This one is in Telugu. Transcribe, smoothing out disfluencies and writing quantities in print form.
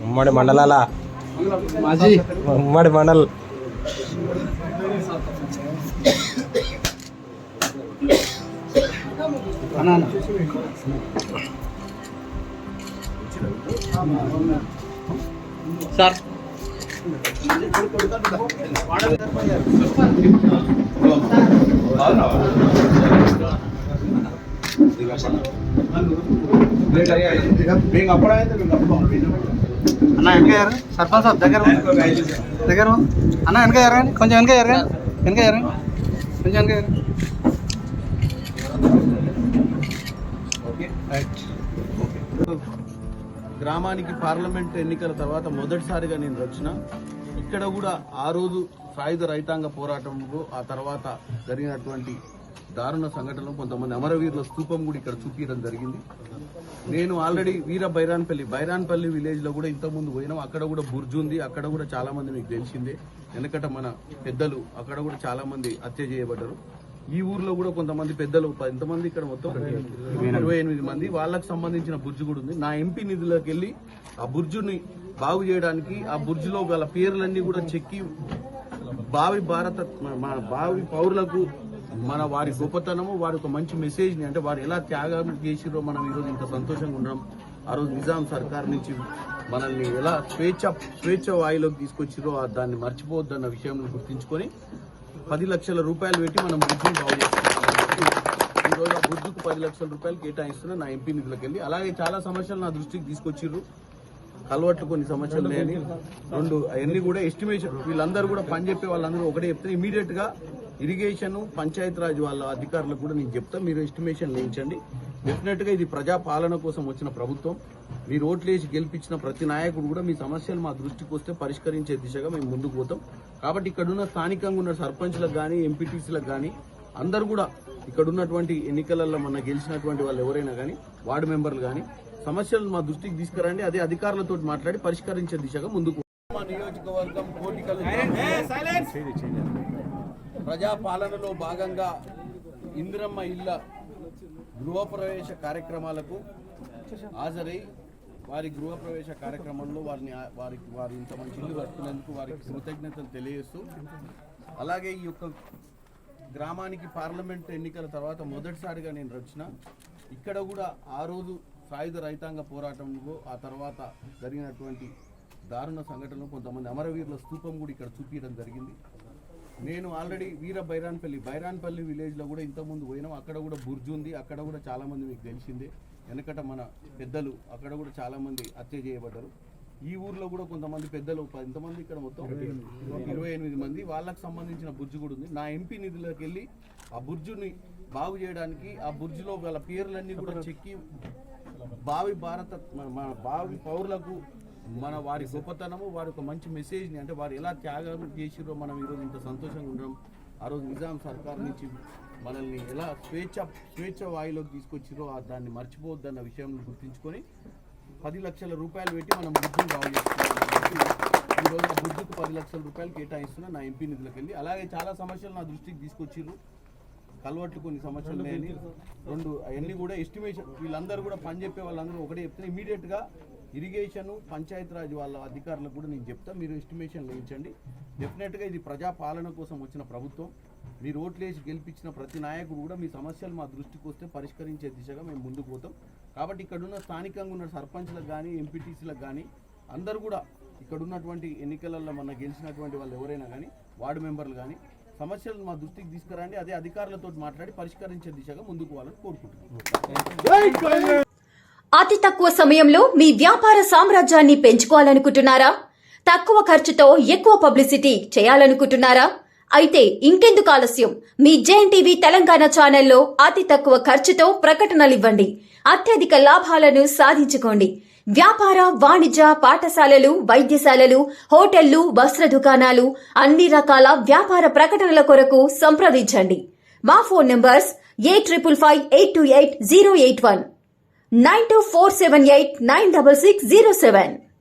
ఉమ్మడి మండలాల మాజీ ఉమ్మడి మండల్ సార్ అన్న వెనక సర్పంచ్ సాబ్ దగ్గర అన్న వెనక ఎరగండి కొంచెం వెనక ఎరగండి కొంచెం వెనక గ్రామానికి పార్లమెంట్ ఎన్నికల తర్వాత మొదటిసారిగా నేను వచ్చిన ఇక్కడ కూడా ఆ రోజు సాయుధ రైతాంగ పోరాటంలో ఆ తర్వాత జరిగినటువంటి దారుణ సంఘటనలు కొంతమంది అమరవీరుల స్తూపం కూడా ఇక్కడ చూపించడం జరిగింది. నేను ఆల్రెడీ బైరాన్పల్లి విలేజ్ లో కూడా ఇంతకుముందు పోయినాం. అక్కడ కూడా బుర్జు ఉంది. అక్కడ కూడా చాలా మంది మీకు తెలిసిందే. వెనకట మన పెద్దలు అక్కడ కూడా చాలా మంది హత్య చేయబడ్డారు. ఈ ఊర్లో కూడా కొంతమంది పెద్దలు ఎంతమంది ఇక్కడ మొత్తం 28 మంది వాళ్ళకు సంబంధించిన బుర్జు కూడా ఉంది. నా ఎంపీ నిధులకు వెళ్ళి ఆ బుర్జుని బాగు చేయడానికి ఆ బుర్జులో గల పేర్లన్నీ కూడా చెక్కి భావి పౌరులకు మన వారి గొప్పతనము వారి ఒక మంచి మెసేజ్ ని అంటే వారు ఎలా త్యాగం చేసిరో మనం ఈరోజు ఇంత సంతోషంగా ఉన్నాం. ఆ రోజు నిజాం సర్కార్ నుంచి మనల్ని ఎలా స్వేచ్ఛ వాయులోకి తీసుకొచ్చిరో దాన్ని మర్చిపోవద్దన్న విషయంలో గుర్తించుకొని 10 లక్షల రూపాయలు పెట్టి మనం బుర్జును బాగు చేస్తున్నాం. ఈరోజు ఆ బుర్జుకు 10 లక్షల రూపాయలు కేటాయిస్తున్నా నా ఎంపీ నిధులకు వెళ్ళి. అలాగే చాలా సమస్యలు నా దృష్టికి తీసుకొచ్చిర్రు. కలవట్లు కొన్ని సమస్యలు లేని అవన్నీ కూడా ఎస్టిమేషన్ వీళ్ళందరూ కూడా పనిచెప్పే వాళ్ళందరూ ఒకటే చెప్తారు. ఇమీడియట్ గా ఇరిగేషన్ పంచాయతీరాజ్ వాళ్ళ అధికారులకు కూడా నేను చెప్తా, మీరు ఎస్టిమేషన్ వేయించండి. డెఫినెట్ గా ఇది ప్రజా పాలన కోసం వచ్చిన ప్రభుత్వం. మీరు ఓట్లేసి గెలిపించిన ప్రతి నాయకుడు కూడా మీ సమస్యలు మా దృష్టికి వస్తే పరిష్కరించే దిశగా మేము ముందుకు పోతాం. కాబట్టి ఇక్కడున్న స్థానికంగా ఉన్న సర్పంచ్లకు కానీ ఎంపీటీసీలకు కానీ అందరూ కూడా ఇక్కడ ఉన్నటువంటి ఎన్నికలలో మన గెలిచినటువంటి వాళ్ళు ఎవరైనా కానీ వార్డు మెంబర్లు కానీ సమస్యలను మా దృష్టికి తీసుకురండి. అదే అధికారులతో మాట్లాడి పరిష్కరించే దిశగా ముందుకు. మా నియోజకవర్గం కోటికల్ ప్రజాపాలనలో భాగంగా ఇందిరమ్మ ఇళ్ల గృహప్రవేశ కార్యక్రమాలకు హాజరై వారి గృహప్రవేశ కార్యక్రమంలో వారి ఇంత మంచి ఇల్లు కట్టుకునేందుకు వారికి కృతజ్ఞతలు తెలియజేస్తూ, అలాగే ఈ యొక్క గ్రామానికి పార్లమెంట్ ఎన్నికల తర్వాత మొదటిసారిగా నేను వచ్చిన ఇక్కడ కూడా ఆ రోజు సాయుధ రైతాంగ పోరాటంలో ఆ తర్వాత జరిగినటువంటి దారుణ సంఘటనలు కొంతమంది అమరవీరుల స్తూపం కూడా ఇక్కడ చూపించడం జరిగింది. నేను ఆల్రెడీ బైరాన్పల్లి విలేజ్ లో కూడా ఇంతకుముందు పోయినాం. అక్కడ కూడా బుర్జు ఉంది. అక్కడ కూడా చాలా మంది మీకు తెలిసిందే. వెనకట మన పెద్దలు అక్కడ కూడా చాలా మంది హత్య చేయబడ్డారు. ఈ ఊర్లో కూడా కొంతమంది పెద్దలు ఎంతమంది ఇక్కడ మొత్తం 28 మంది వాళ్ళకు సంబంధించిన బుర్జు కూడా ఉంది. నా ఎంపీ నిధులకు వెళ్ళి ఆ బుర్జుని బాగు చేయడానికి ఆ బుర్జులో గల పేర్లన్నీ కూడా చెక్కి భావి పౌరులకు మన వారి గొప్పతనము వారి ఒక మంచి మెసేజ్ ని అంటే వారు ఎలా త్యాగం చేసిరో మనం ఈరోజు ఇంత సంతోషంగా ఉన్నాం. ఆ రోజు నిజాం సర్కార్ నుంచి మనల్ని ఎలా స్వేచ్ఛ వాయులోకి తీసుకొచ్చిరో దాన్ని మర్చిపోవద్దన్న విషయం గుర్తించుకొని 10 లక్షల రూపాయలు పెట్టి మనం బుర్జును బాగు చేస్తున్నాం. ఈరోజు ఆ బుర్జుకు 10 లక్షల రూపాయలు కేటాయిస్తున్నా నా ఎంపీ నిధులకు వెళ్ళి. అలాగే చాలా సమస్యలు నా దృష్టికి తీసుకొచ్చిర్రు. కలవట్లు కొన్ని సమస్యలు ఉన్నాయని అవన్నీ కూడా ఎస్టిమేషన్ వీళ్ళందరూ కూడా పనిచెప్పే వాళ్ళందరూ ఒకటే చెప్తారు. ఇమీడియట్ గా ఇరిగేషన్ పంచాయతీరాజ్ వాళ్ళ అధికారులకు కూడా నేను చెప్తా, మీరు ఎస్టిమేషన్ వేయించండి. డెఫినెట్ గా ఇది ప్రజా పాలన కోసం వచ్చిన ప్రభుత్వం. మీరు ఓట్లేసి గెలిపించిన ప్రతి నాయకుడు కూడా మీ సమస్యలు మా దృష్టికి వస్తే పరిష్కరించే దిశగా మేము ముందుకు పోతాం. కాబట్టి ఇక్కడున్న స్థానికంగా ఉన్న సర్పంచ్లకు కానీ ఎంపీటీసీలకు కానీ అందరూ కూడా ఇక్కడ ఉన్నటువంటి ఎన్నికలలో మన గెలిచినటువంటి వాళ్ళు ఎవరైనా కానీ వార్డు మెంబర్లు కానీ సమస్యలను మా దృష్టికి తీసుకురండి. అదే అధికారులతో మాట్లాడి పరిష్కరించే దిశగా ముందుకు పోవాలని కోరుకుంటున్నాం. అతి తక్కువ సమయంలో మీ వ్యాపార సామ్రాజ్యాన్ని పెంచుకోవాలనుకుంటున్నారా? తక్కువ ఖర్చుతో ఎక్కువ పబ్లిసిటీ చేయాలనుకుంటున్నారా? అయితే ఇంకెందుకు ఆలస్యం? మీ జేఎన్టీవీ తెలంగాణ ఛానల్లో అతి తక్కువ ఖర్చుతో ప్రకటనలు ఇవ్వండి. అత్యధిక లాభాలను సాధించుకోండి. వ్యాపార, వాణిజ్య, పాఠశాలలు, వైద్యశాలలు, హోటళ్లు, వస్త్ర దుకాణాలు, అన్ని రకాల వ్యాపార ప్రకటనల కొరకు సంప్రదించండి. మా ఫోన్ నంబర్స్ 8558288081 9247896607.